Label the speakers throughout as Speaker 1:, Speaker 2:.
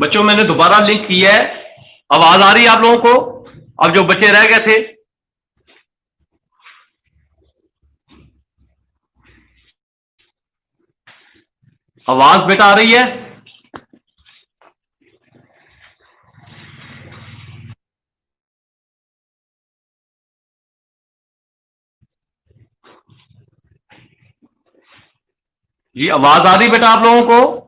Speaker 1: बच्चों मैंने दोबारा लिंक किया है, आवाज आ रही है आप लोगों को? अब जो बच्चे रह गए थे, आवाज बेटा आ रही है? जी आवाज आ रही बेटा आप लोगों को?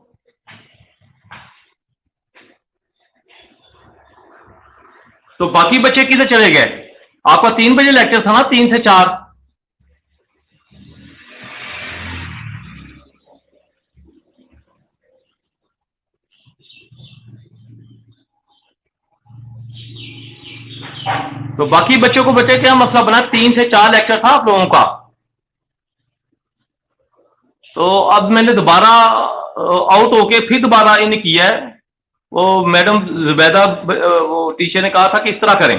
Speaker 1: तो बाकी बच्चे किधर चले गए? आपका 3 बजे लेक्चर था ना, 3 से 4। तो बाकी बच्चों को बच्चे क्या मसला बना? 3 से 4 लेक्चर था आप लोगों का। तो अब मैंने दोबारा आउट होके फिर दोबारा इन किया है। वो मैडम जुबैदा वो टीचर ने कहा था कि इस तरह करें।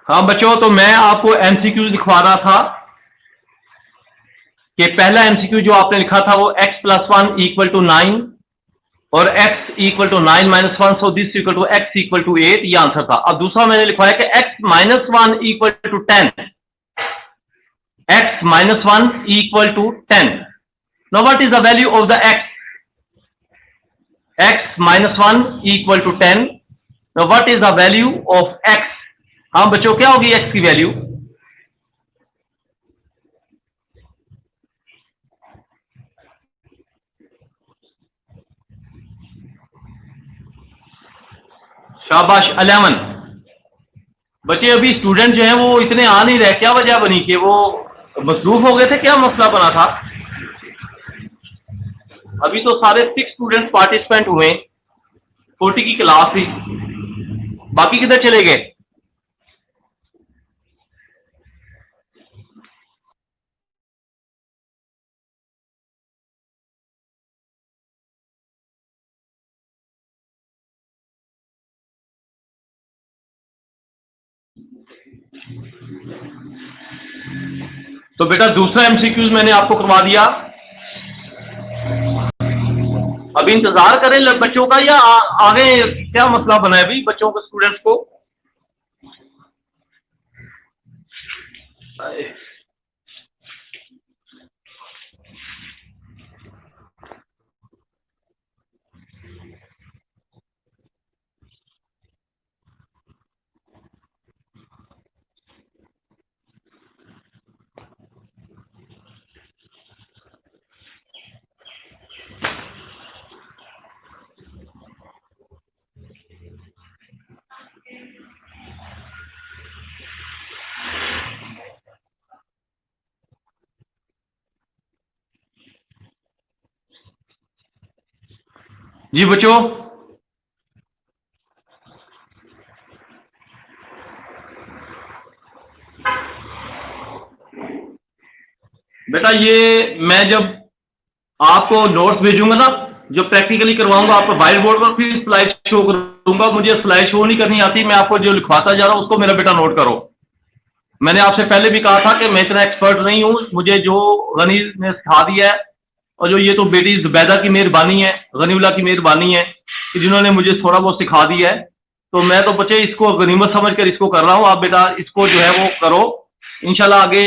Speaker 1: हाँ बच्चों, तो मैं आपको एमसीक्यू लिखवा रहा था कि पहला एमसीक्यू जो आपने लिखा था वो x+1 = 9 और x = 9 - 1, so this equal to x = 8, ये आंसर था। अब दूसरा मैंने लिखवाया कि x-1 = 10, x-1 = 10। Now what is the value of the x? x-1 = 10। Now what is the value of x? हाँ बच्चों, क्या होगी x की वैल्यू? शाबाश 11। बच्चे अभी स्टूडेंट जो हैं वो इतने आ नहीं रहे, क्या वजह बनी? कि वो मसरूफ हो गए थे? क्या मसला बना था? अभी तो सारे 6 स्टूडेंट पार्टिसिपेंट हुए, 40 की क्लास थी, बाकी किधर चले गए? तो बेटा दूसरा एमसीक्यूज मैंने आपको करवा दिया। अभी इंतजार करें बच्चों का, या आगे क्या मसला बना है अभी बच्चों को, स्टूडेंट्स को? जी बच्चों, बेटा ये मैं जब आपको नोट्स भेजूंगा ना, जो प्रैक्टिकली करवाऊंगा आपको व्हाइट बोर्ड पर, फिर स्लाइड शो करूंगा। मुझे स्लाइड शो नहीं करनी आती, मैं आपको जो लिखवाता जा रहा हूं उसको मेरा बेटा नोट करो। मैंने आपसे पहले भी कहा था कि मैं इतना एक्सपर्ट नहीं हूं, मुझे जो गनी ने सिखा दिया है, और जो ये तो बेटी जुबैदा की मेहरबानी है, गनीउल्लाह की मेहरबानी है कि जिन्होंने मुझे थोड़ा बहुत सिखा दिया है। तो मैं तो बच्चे इसको गनीमत समझ कर इसको कर रहा हूं। आप बेटा इसको जो है वो करो, इंशाल्लाह आगे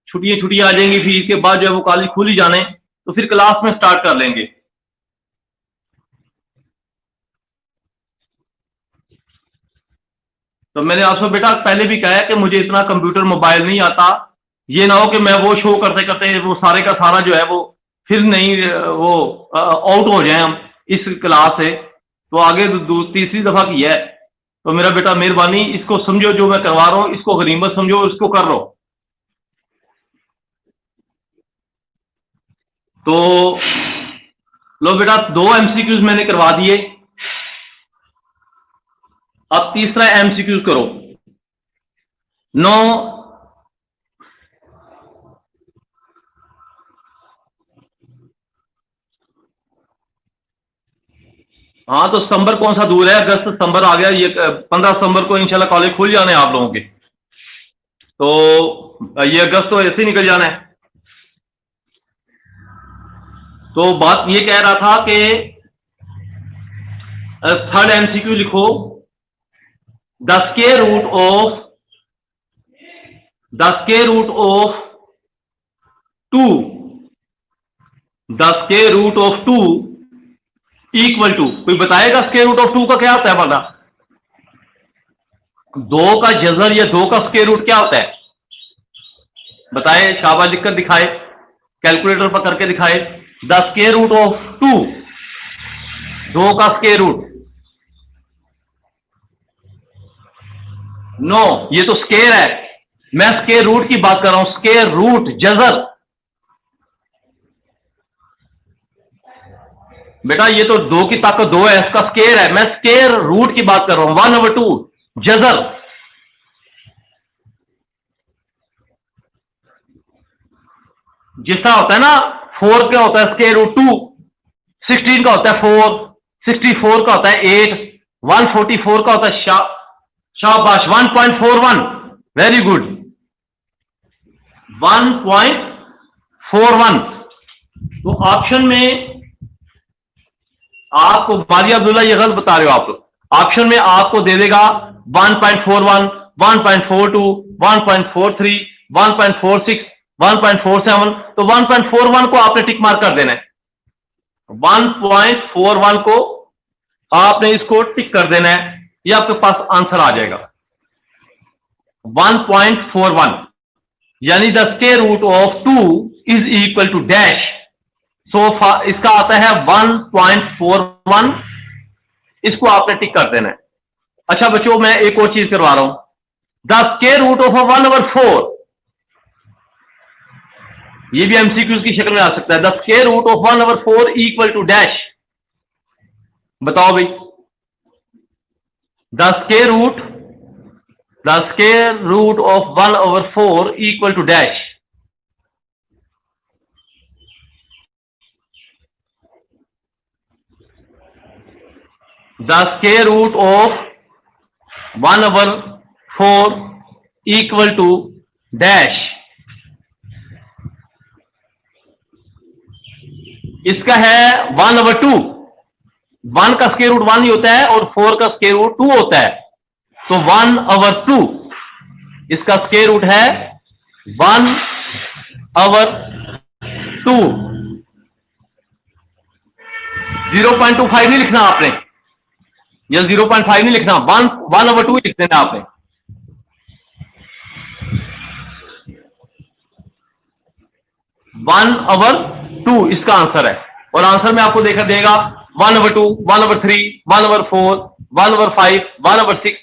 Speaker 1: छुट्टियां आ जाएंगी, फिर इसके बाद जो है वो कॉलेज खुल ही जाने, तो फिर क्लास में स्टार्ट कर लेंगे। तो मैंने आपसे बेटा पहले भी कहा है कि मुझे इतना कंप्यूटर मोबाइल नहीं आता। ये ना हो कि मैं वो शो करते करते वो सारे का सारा जो है वो फिर नहीं वो आउट हो जाए हम इस क्लास से। तो आगे तीसरी दफा की है। तो मेरा बेटा मेहरबानी इसको समझो, जो मैं करवा रहा हूं इसको गनीमत समझो, इसको कर लो। तो लो बेटा, 2 एमसीक्यूज मैंने करवा दिए। अब तीसरा एमसीक्यूज करो। 9, हाँ तो सितंबर कौन सा दूर है, अगस्त सितंबर आ गया, ये 15 सितंबर को इंशाल्लाह कॉलेज खुल जाने हैं आप लोगों के, तो ये अगस्त तो ऐसे ही निकल जाना है। तो बात ये कह रहा था कि थर्ड एमसीक्यू लिखो, the square root of two equal to, कोई बताएगा स्क्वायर रूट ऑफ 2 का क्या होता है? पता, 2 का जजर या 2 का स्क्वायर रूट क्या होता है? बताए, शाबाश, लिखकर दिखाए, कैलकुलेटर पर करके दिखाए। द स्क्वायर रूट ऑफ 2 का स्क्वायर रूट, नो ये तो स्क्वायर है, मैं स्क्वायर रूट की बात कर रहा हूं, स्क्वायर रूट जजर। बेटा ये तो 2 की ताकत 2 है, इसका स्क्वायर है, मैं स्क्वायर रूट की बात कर रहा हूं, 1/2 जजर। जिस तरह होता है ना, 4 का होता है स्क्वायर रूट 2, 16 का होता है 4, 64 का होता है 8, 144 का होता है शाबाश 1.41, वेरी गुड, 1.41। तो ऑप्शन में आपको, मारिया अब्दुल्ला ये गलत बता रहे हो आप लोग, ऑप्शन में आपको दे देगा 1.41, 1.42, 1.43, 1.46, 1.47, तो 1.41 को आपने टिक मार्क कर देना है, 1.41 को आपने इसको टिक कर देना है, ये आपके पास आंसर आ जाएगा 1.41, यानी the square root of 2 is equal to dash. So इसका आता है 1.41, इसको आपने टिक कर देना है। अच्छा बच्चों, मैं एक और चीज करवा रहा हूं, द स्क्वायर रूट ऑफ 1/4, ये भी एमसीक्यूज की शक्ल में आ सकता है। The square root of 1/4 equal to dash, बताओ भाई, the square root of 1/4 equal to dash. The square root of 1/4 equal to dash, इसका है 1/2, 1 का स्क्वायर रूट 1 ही होता है और 4 का स्क्वायर रूट 2 होता है, तो 1/2 इसका स्क्वायर रूट है 1/2। 0.25 नहीं लिखना आपने, या 0.5 नहीं लिखना, 1/2 लिख देना आपने। वन ओवर टू इसका आंसर है, और आंसर में आपको देखा देगा 1/2, 1/3, 1/4, 1/5, 1/6,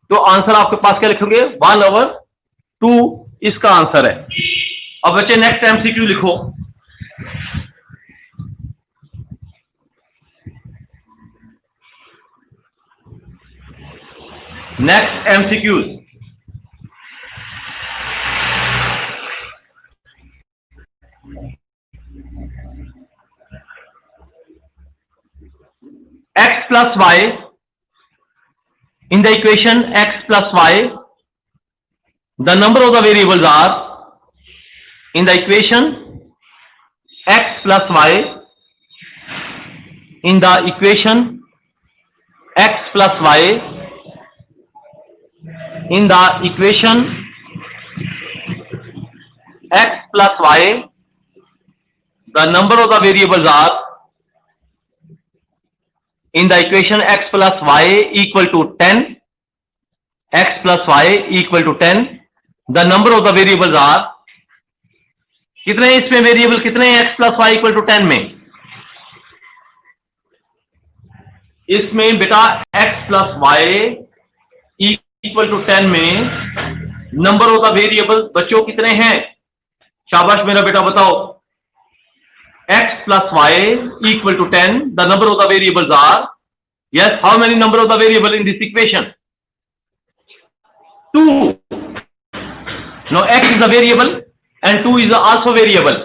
Speaker 1: तो आंसर आपके पास क्या लिखोगे? 1/2 इसका आंसर है। अब बच्चे नेक्स्ट एमसीक्यू लिखो, next MCQs, x plus y, in the equation x plus y, the number of the variables are, in the equation x plus y, in the equation x plus y, in the equation x plus y, the number of the variables are, in the equation x plus y equal to 10, x plus y equal to 10, the number of the variables are, कितने इसमें variable कितने हैं x plus y equal to 10 में? इसमें बेटा x plus y equal to 10 में number of the variable बच्चों कितने हैं? शाबाश मेरा बेटा बताओ। x plus y equal to 10, the number of the variables are, yes, how many number of the variable in this equation? 2. No, x is a variable and 2 is also variable.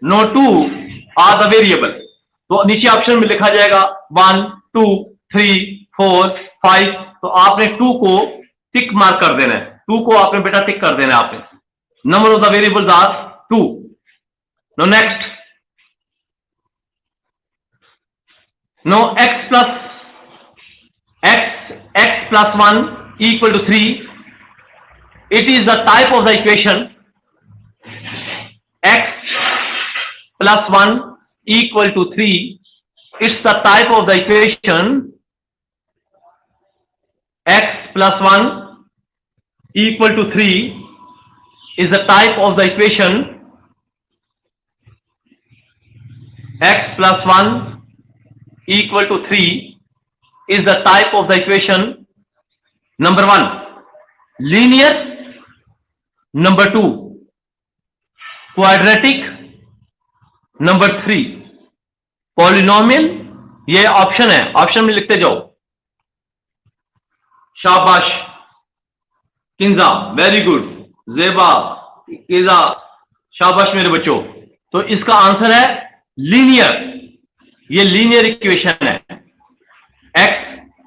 Speaker 1: No, 2 are the variable. तो नीचे option में लिखा जाएगा 1, 2, 3, 4, 5, तो आपने 2 को tick mark कर देना है। 2 को आपने बेटा टिक कर देना है आपने। Number of the variables are 2। No next, no x plus 1 equal to 3. It is the type of the equation x plus 1 equal to 3. It's the type of the equation x plus 1 equal to 3 is the type of the equation x plus 1 equal to 3 is the type of the equation number 1 linear, number 2 quadratic, number 3 polynomial। ये option है, option में लिखते जाओ। शाबाश Kinza, very good. जेबा, किजा, शाबाश मेरे बच्चों। तो इसका आंसर है लीनियर। ये लीनियर इक्वेशन है x,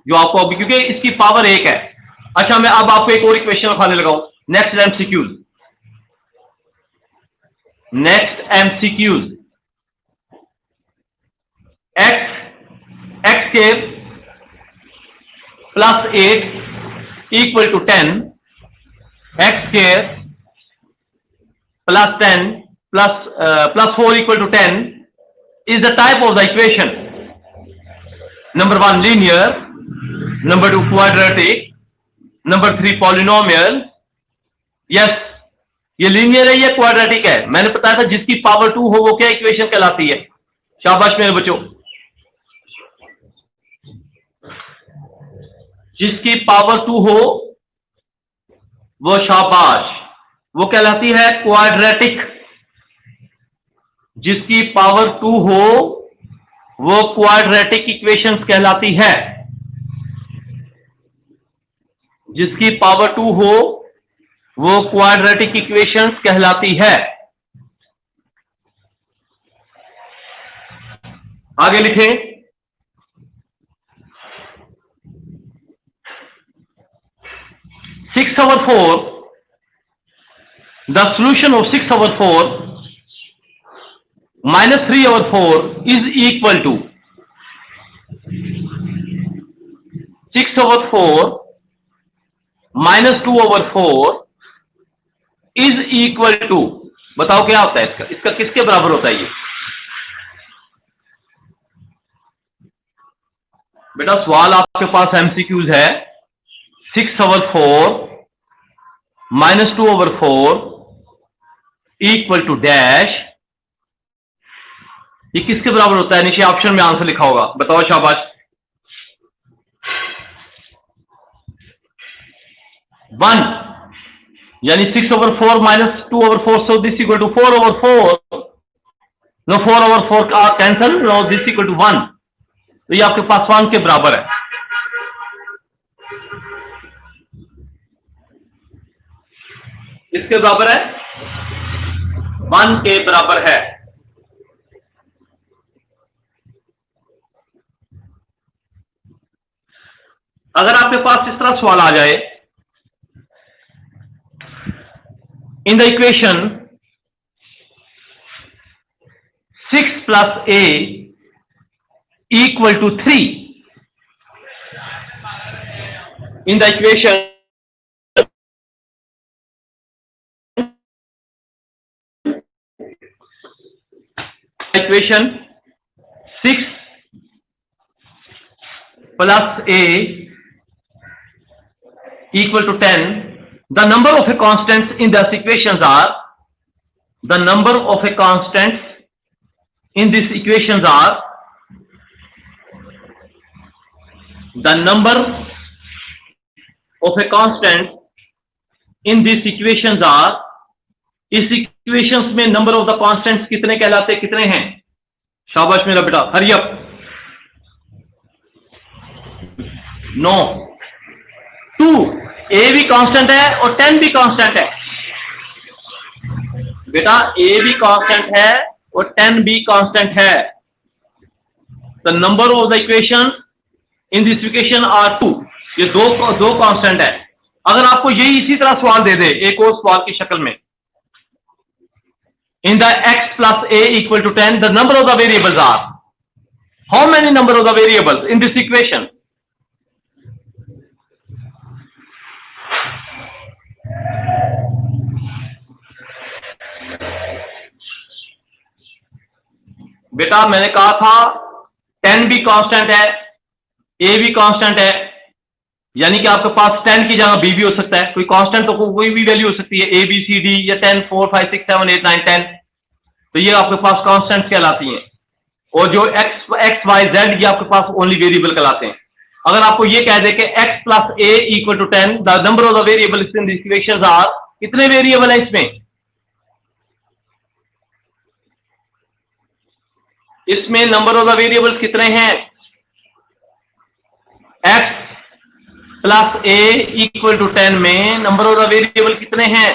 Speaker 1: जो आपको, क्योंकि इसकी पावर 1 है। अच्छा, मैं अब आपको एक और इक्वेशन लिखाने लगा हूं। नेक्स्ट एमसीक्यूज, x के प्लस 8 इक्वल टू 10, x के plus 10 plus 4 equal to 10 is the type of the equation number 1 linear, number 2 quadratic, number 3 polynomial। yes, ये लीनियर है, ये क्वाड्रेटिक है। मैंने बताया था जिसकी पावर 2 हो वो क्या इक्वेशन कहलाती है। शाबाश मेरे बच्चों, जिसकी पावर 2 हो वो, शाबाश, वो कहलाती है क्वाड्रेटिक। जिसकी पावर 2 हो वो क्वाड्रेटिक इक्वेशंस कहलाती है। जिसकी पावर 2 हो वो क्वाड्रेटिक इक्वेशंस कहलाती है। आगे लिखें, six over 4, the solution of 6 over 4 minus 3 over 4 is equal to 6 over 4 minus 2 over 4 is equal to, बताओ क्या होता है इसका किसके बराबर होता है ये? बेटा सवाल आपके पास एमसीक्यूज है। 6 over 4 minus 2 over 4 equal to dash, ये किसके बराबर होता है? नीचे ऑप्शन में आंसर लिखा होगा, बताओ शाबाश। 1, यानी 6 over 4 minus 2 over 4, so this equal to 4 over 4। No 4 over 4 का cancel, no this equal to 1, तो ये आपके पास 1 के बराबर है। किसके बराबर है? 1 के बराबर है। अगर आपके पास इस तरह सवाल आ जाए, इन the equation 6 plus a equal to 3, in the equation equation 6 plus a equal to 10, the number of constants in the equations are, the number of constants in these equations are, the number of a constant in these equations are, इस equations में number of the constants कितने कहलाते हैं, कितने हैं? शाबाश मेरा बेटा, हरी अप। 9, 2, ए भी कांस्टेंट है और 10 भी कांस्टेंट है। बेटा ए भी कांस्टेंट है और 10 भी कांस्टेंट है। The number of the equation in this equation are 2, ये दो कांस्टेंट है। अगर आपको यही इसी तरह सवाल दे दे एक और सवाल की शक्ल में, in the x plus a equal to 10, the number of the variables are, how many number of the variables in this equation? बेटा मैंने कहा था 10 भी कांस्टेंट है, a भी कांस्टेंट है, यानी कि आपके पास 10 की जगह b भी हो सकता है। कोई कांस्टेंट तो कोई भी वैल्यू हो सकती है, a b c d या 10 4 5 6 7 8 9 10, तो ये आपके पास कांस्टेंट कहलाती हैं। और जो x y z ये आपके पास ओनली वेरिएबल कहलाते हैं। अगर आपको ये कह दे कि x plus a equal to 10, the number of the variables in these equations are, कितने वेरिएबल है इसमें? इसमें नंबर ऑफ द वेरिएबल्स कितने हैं? x plus a equal to 10 में नंबर ऑफ द वेरिएबल कितने हैं?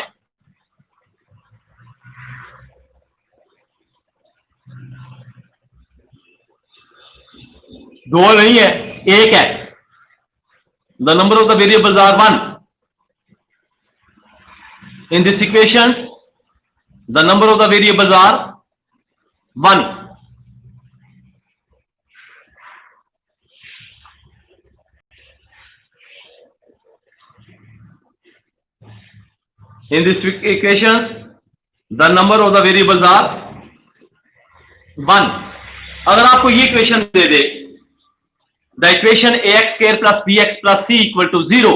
Speaker 1: दो नहीं है, एक है। The number of the variables are 1 in this equation, the number of the variables are 1। In this equation, the number of the variables are 1। अगर आपको ये equation they they, the equation ax square plus bx plus c equal to 0,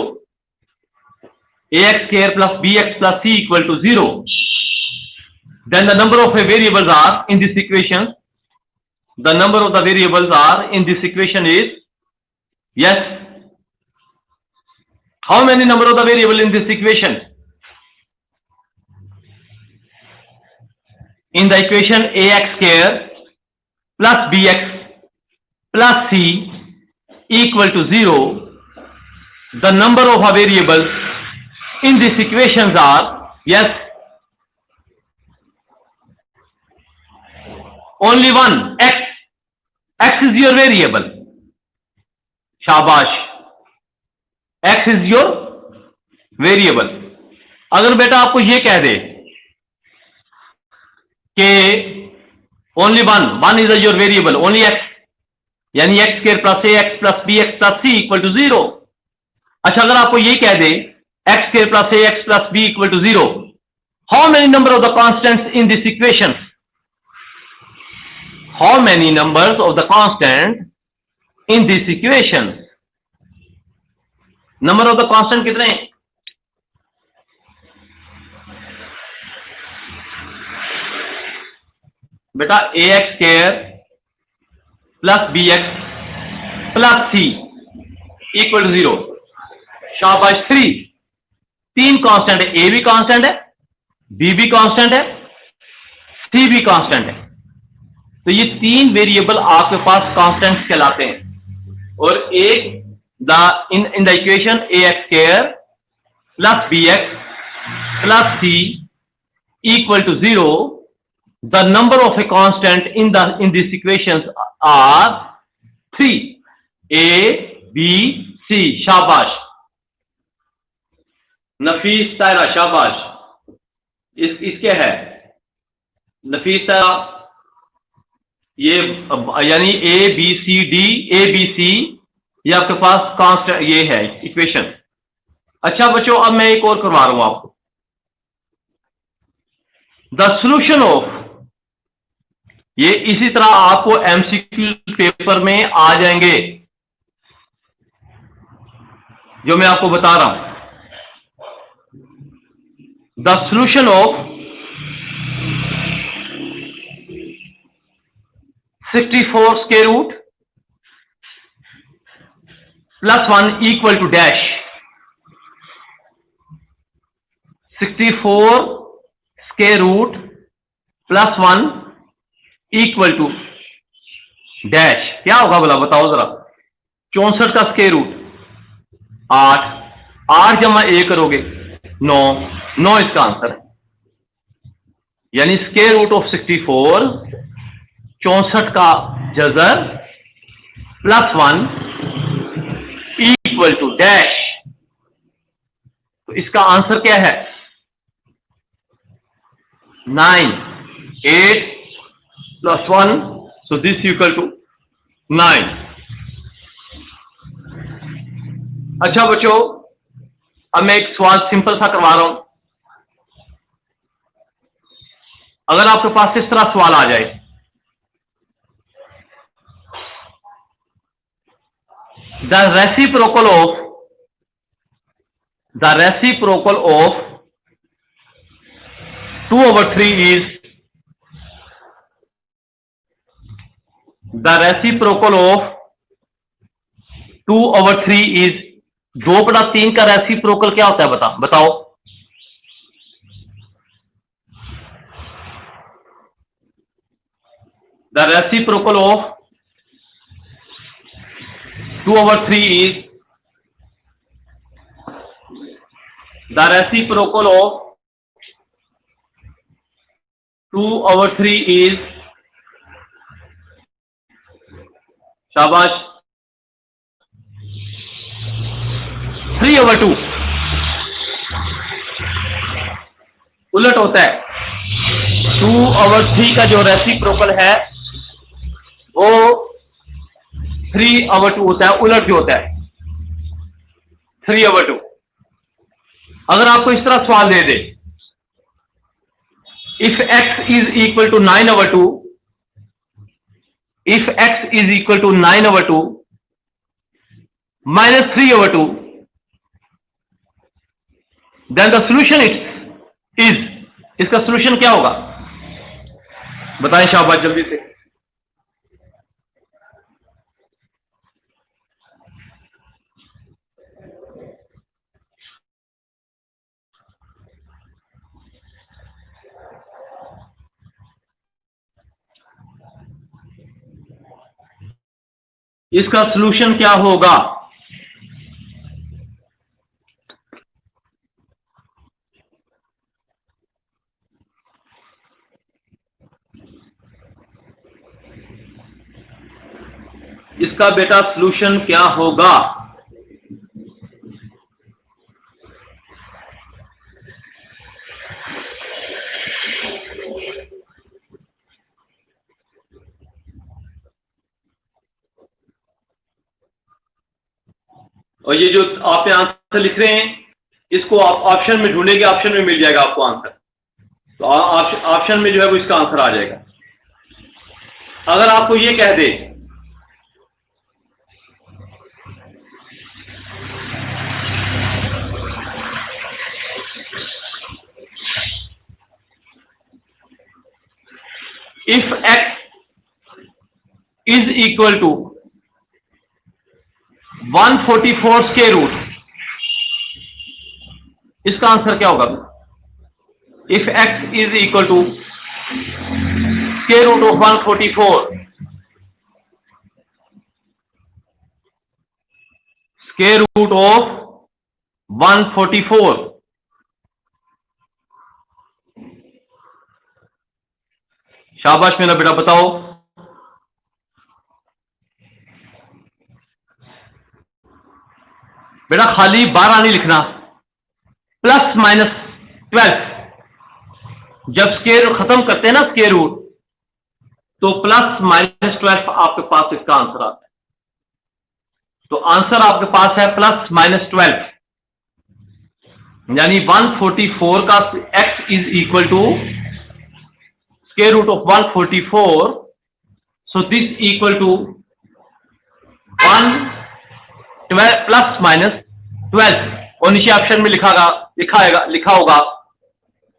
Speaker 1: ax square plus bx plus c equal to 0, then the number of variables are in this equation, the number of the variables are in this equation is, yes, how many number of the variable in this equation? In the equation ax square plus bx plus c equal to 0, the number of variables in these equations are, yes, only one, x. X is your variable. शाबाश, x is your variable। अगर बेटा आपको ये कह दे कि only one is your variable, only x, यानी x square plus a x plus b x plus c equal to 0। अच्छा, अगर आपको ये कह दे x square plus a x plus b equal to 0, how many number of the constants in this equation? How many numbers of the constant in this equation? Number of the constant कितने हैं? बेटा ax square plus bx plus c equal to 0। शाबाश, 3 constant है, a भी constant है, b भी constant है, c भी कांस्टेंट है। तो ये 3 वेरिएबल आपके पास कांस्टेंट्स कहलाते हैं। और एक in the equation ax square plus bx plus c equal to 0, the number of a constant in these equations are 3, a b c। शाबाश नफीस तायरा, शाबाश। इसके है नफीस तायरा, ये यानी a b c d, a b c, ये आपके पास कांस्टेंट ये है इक्वेशन। अच्छा बच्चों, अब मैं एक और करवा रहा हूं आपको। द सोल्यूशन ऑफ, ये इसी तरह आपको एमसीक्यू पेपर में आ जाएंगे जो मैं आपको बता रहा हूं। The solution of 64 square root plus 1 equal to dash. 64 square root plus 1 equal to dash क्या होगा बोला, बताओ जरा। 64 का स्क्वायर रूट 8 जमा a करोगे 9 इसका आंसर है। यानी स्क्वायर रूट ऑफ 64, 64 का जजर प्लस 1 इक्वल टू डैश, तो इसका आंसर क्या है? 9, 8 + 1, सो दिस इक्वल टू 9। अच्छा बच्चों, अब मैं एक सवाल सिंपल सा करवा रहा हूं। अगर आपके पास इस तरह सवाल आ जाए, the reciprocal of 2/3 is, the reciprocal of 2/3 is, 2/3 का रेसिप्रोकल क्या होता है? बताओ। The reciprocal of 2/3 is, the reciprocal of 2/3 is, शाबाश, 3/2 उलट होता है। 2/3 का जो रेसिप्रोकल है वो 3/2 होता है, उलट जो होता है 3/2। अगर आपको इस तरह सवाल दे दे, if x is equal to 9/2, if x is equal to 9/2 minus 3/2, then the solution is, इसका सॉल्यूशन क्या होगा? बताएं शाबाश जल्दी से। इसका सॉल्यूशन क्या होगा? इसका बेटा सॉल्यूशन क्या होगा? और ये जो आप आंसर लिख रहे हैं, इसको आप ऑप्शन में ढूंढेंगे, ऑप्शन में मिल जाएगा आपको आंसर। तो ऑप्शन में जो है वो इसका आंसर आ जाएगा। अगर आपको ये कह दे if x is equal to 144 square root, इसका आंसर क्या होगा? If x is equal to square root of 144, square root of 144, शाबाश मेरा बेटा बताओ। बेटा खाली 12 नहीं लिखना, +-12, जब स्क्वायर खत्म करते हैं ना स्क्वायर रूट, तो +-12 आपके पास इसका आंसर आता है। तो आंसर आपके पास है +-12, यानी 144 का x is equal to square root of 144, so this equal to 112 और नीचे ऑप्शन में लिखा होगा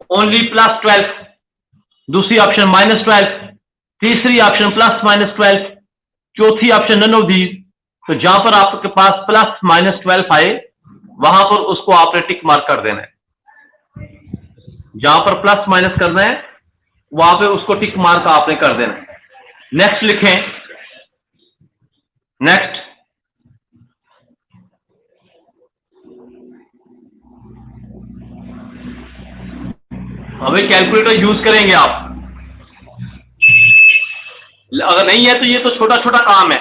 Speaker 1: ओनली +12, दूसरी ऑप्शन -12, तीसरी ऑप्शन +-12, चौथी ऑप्शन नन ऑफ दीज। तो जहां पर आपके पास +-12 आए वहां पर उसको आपने टिक मार्क कर देना है। जहां पर प्लस माइनस करना है वहां पे उसको टिक मार्क आपने कर देना है। नेक्स्ट लिखें, नेक्स्ट अभी कैलकुलेटर यूज करेंगे आप। अगर नहीं है तो ये तो छोटा छोटा काम है,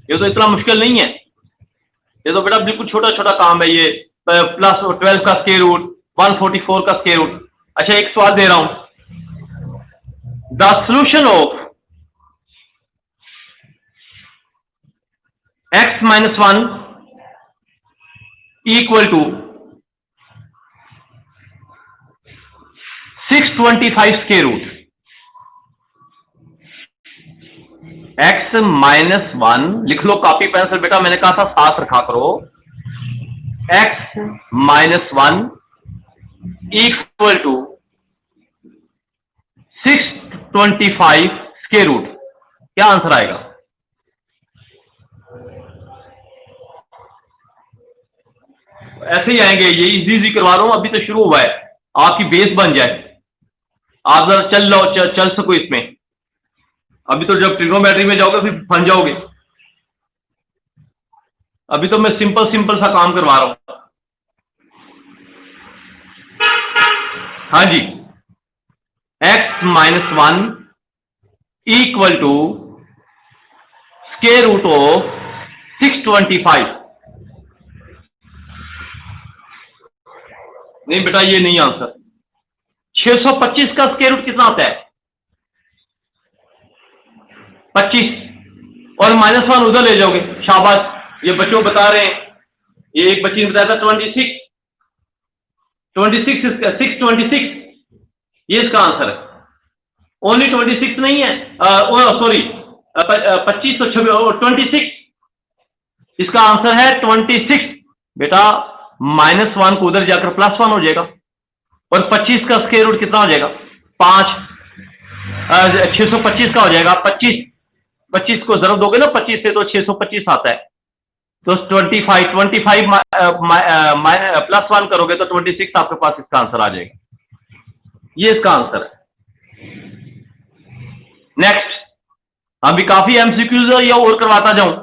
Speaker 1: ये तो इतना मुश्किल नहीं है। ये तो बेटा बिल्कुल छोटा छोटा काम है ये, प्लस 12 का स्क्वायर रूट, 144 का स्क्वायर रूट। अच्छा एक सवाल दे रहा हूं, the solution of x minus 1 equal to 625 square root. x minus 1 लिख लो कॉपी पेन से बेटा, मैंने कहा था साथ रखा करो। x minus 1 equal to 625 square root. क्या आंसर आएगा? ऐसे ही आएंगे, ये इजी करवा रहा हूं, अभी तो शुरू हुआ है, आपकी बेस बन जाए, आप जरा चल लो, चल सको इसमें। अभी तो जब ट्रिग्नोमेट्री में जाओगे फिर फंस जाओगे। अभी तो मैं सिंपल सिंपल सा काम करवा रहा हूं। हाँ जी, x minus 1 equal to square root of 625। नहीं बेटा ये नहीं आंसर। 625 का स्क्वायर रूट कितना होता है? 25, और माइनस 1 उधर ले जाओगे। शाबाश, ये बच्चों बता रहे हैं, ये एक बच्ची ने बताया था 26, 626, ये इसका आंसर है। ओनली 26 नहीं है, सॉरी 25 तो 26, इसका आंसर है 26। बेटा माइनस 1 को उधर जाकर प्लस 1 हो जाएगा, और 25 का स्क्वायर रूट कितना हो जाएगा? 5। 625 का हो जाएगा 25 को जरूर दोगे ना 25 से तो 625 आता है। तो 25 प्लस 1 करोगे तो 26 आपके पास इसका आंसर आ जाएगा। ये इसका आंसर है। नेक्स्ट, अभी काफी एमसीक्यूज है, या और करवाता जाऊं?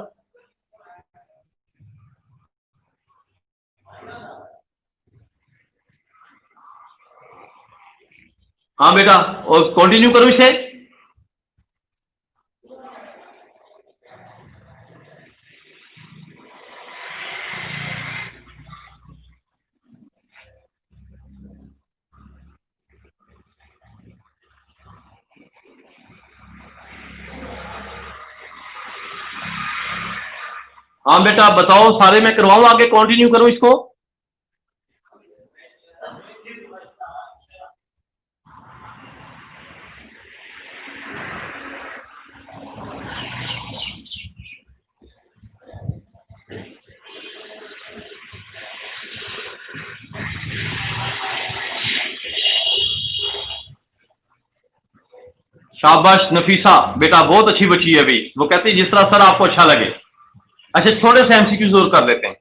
Speaker 1: हाँ बेटा, और कंटिन्यू करो इसे। हाँ बेटा बताओ, सारे मैं करवाऊं आगे, कंटिन्यू करो इसको। शाबाश नफीसा, बेटा बहुत अच्छी बच्ची है अभी, वो कहती है जिस तरह सर आपको अच्छा लगे। अच्छा थोड़े से एमसीक्यू और कर लेते हैं,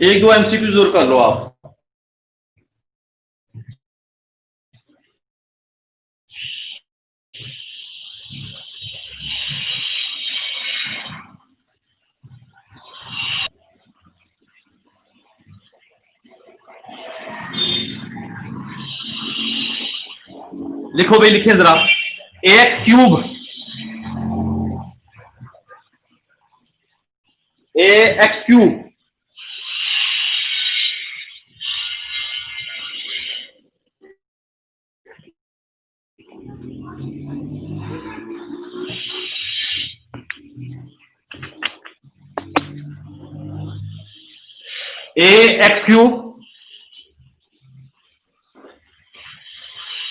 Speaker 1: 1-2 एमसीक्यू और कर लो आप। लिखो भाई, लिखे जरा। ax cube, ax cube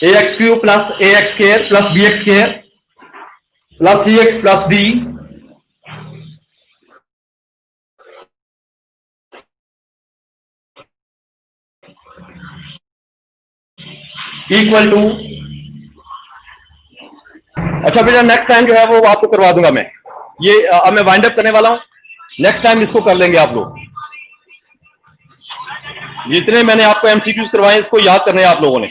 Speaker 1: ax cube plus ax square plus bx square plus cx plus d equal to. अच्छा बेटा नेक्स्ट टाइम जो है वो आपको करवा दूंगा मैं, ये अब मैं वाइंड अप करने वाला हूं, नेक्स्ट टाइम इसको कर लेंगे आप लोग। जितने मैंने आपको एमसीक्यूज करवाए इसको याद करने हैं आप लोगों ने।